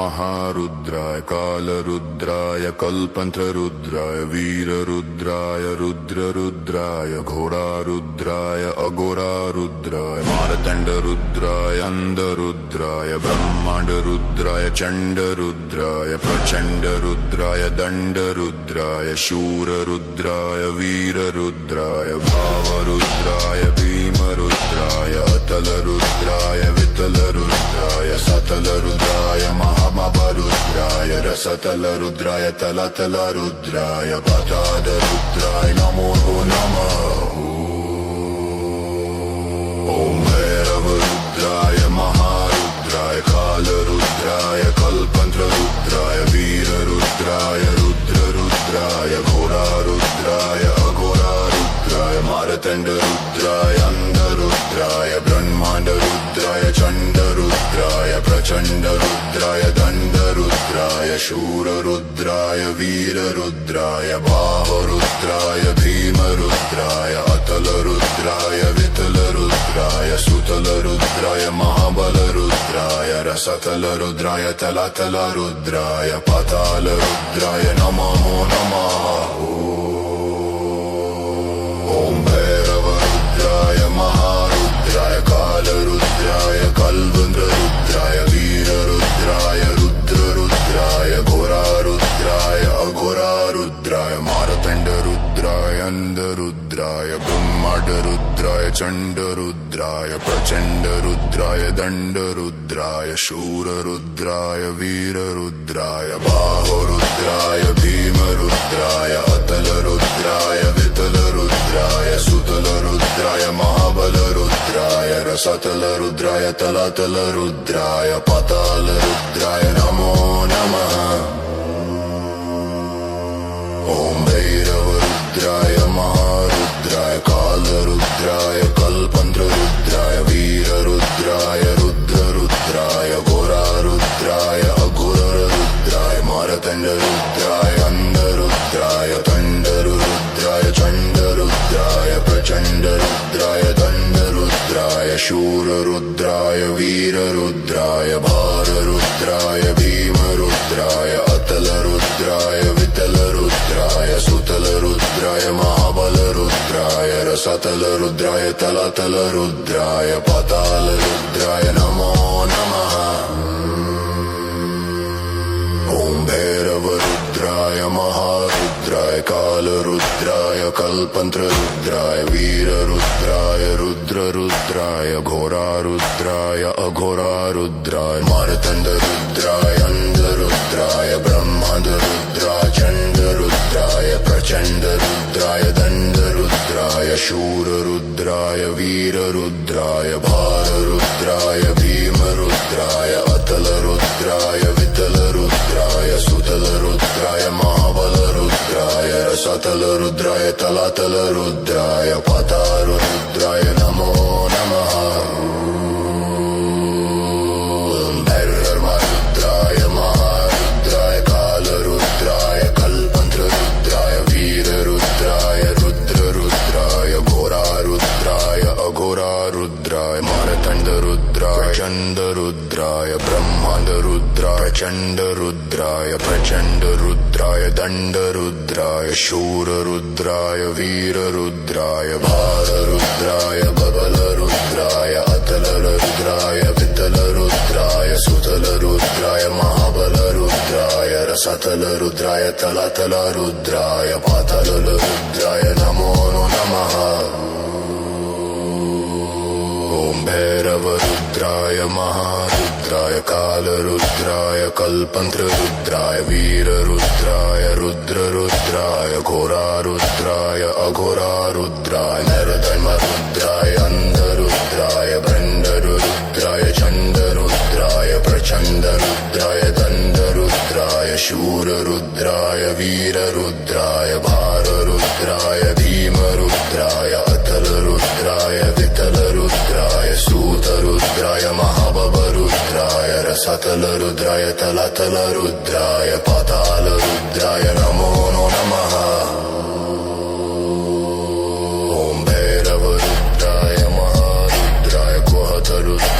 महारुद्राय कालरुद्राय कल्पंत्ररुद्राय वीररुद्राय रुद्ररुद्राय घोरारुद्राय अघोरारुद्राय मारतंडरुद्राय अंधरुद्राय ब्रह्मांडरुद्राय चंडरुद्राय प्रचंडरुद्राय दंडरुद्राय शूररुद्राय वीररुद्राय भावरुद्राय भीमरुद्राय अतलरुद्राय वितलरुद्राय सतलरुद्राय महामरुद्राय रसतलरुद्राय तलतलरुद्राय पातालरुद्राय नमो नमः। ओम भैरवरुद्राय महारुद्राय कालरुद्राय कल्पंत्ररुद्राय वीररुद्राय रुद्ररुद्राय घोरारुद्राय अघोरारुद्राय मारतंडरुद्राय अंधरुद्राय ब्रह्मांडरुद्राय चंडरुद्राय प्रचंडरुद्राय दंडरुद्राय शूररुद्राय वीररुद्राय बाहुरुद्राय भीमरुद्राय अतलरुद्राय वितलरुद्राय सुतलरुद्राय महाबलरुद्राय रसतलरुद्राय तलतलरुद्राय पातालरुद्राय नमो नमः। ओम भैरवरुद्राय महारुद्राय कालरुद्राय कल्पंत्ररुद्राय वीररुद्राय रुद्ररुद्राय घोरारुद्राय अघोरारुद्राय मारतंडरुद्राय अंधरुद्राय ब्रह्मांडरुद्राय चंडरुद्राय प्रचंडरुद्राय दंडरुद्राय शूररुद्राय वीररुद्राय बाहुरुद्राय भीमरुद्राय अतलरुद्राय वितलरुद्राय सुतलरुद्राय महाबलरुद्राय रसतलरुद्राय तलतलरुद्राय पातालरुद्राय नमो नमः। ओम भैरवरुद्राय महारुद्राय कालरुद्राय कल्पंत्ररुद्राय वीररुद्राय रुद्ररुद्राय घोरारुद्राय अघोररुद्राय मारतंडरुद्राय अंधरुद्राय तंडरुद्राय चंडरुद्राय प्रचंडरुद्राय दंडरुद्राय शूररुद्राय वीररुद्राय भाररुद्राय भीमरुद्राय अतलरुद्राय वितलरुद्राय सुतलरुद्राय महाबलरुद्राय रसतलरुद्राय तलतलरुद्राय पातालरुद्राय नमो नमः। ओम भैरवरुद्राय महारुद्राय कालरुद्राय कल्पंत्ररुद्राय वीररुद्राय रुद्ररुद्राय घोरारुद्राय अघोरारुद्राय मारतंडरुद्राय अंधरुद्राय ब्रह्मांडरुद्राय चंडरुद्राय प्रचंडरुद्राय दंडरुद्राय शूररुद्राय वीररुद्राय भाररुद्राय भीमरुद्राय अतलरुद्राय वितलरुद्राय सुतलरुद्राय महाबलरुद्राय रसतलरुद्राय तलतलरुद्राय पातालरुद्राय नमो नमः। भैरवरुद्राय महारुद्राय कालरुद्राय कल्पंत्ररुद्राय वीररुद्राय रुद्ररुद्राय घोरारुद्राय अघोरारुद्राय मारतंडरुद्राय चंडरुद्राय ब्रह्मांडरुद्राय चंडरुद्राय प्रचंडरुद्राय दंडरुद्राय शूररुद्राय वीररुद्राय भाररुद्राय बबलरुद्राय अतलरुद्राय वितलरुद्राय सुतलरुद्राय महाबलरुद्राय रसतलरुद्राय तलतलरुद्राय पातालरुद्राय नमो नमः। ओम भैरवरुद्राय महारुद्राय कालरुद्राय कल्पंत्ररुद्राय वीररुद्राय रुद्ररुद्राय घोरारुद्राय अघोरारुद्राय नरधर्मरुद्राय अंधरुद्राय ब्रह्मरुद्राय चंडरुद्राय प्रचंडरुद्राय दंडरुद्राय शूररुद्राय वीररुद्राय भाररुद्राय भीमरुद्राय अतलरुद्राय वितलरुद्राय सूतरुद्राय महाबलरुद्राय रसतलरुद्राय तलतलरुद्राय पातालरुद्राय नमो नमः। ओम भैरवरुद्राय महारुद्राय कुहतरुद्राय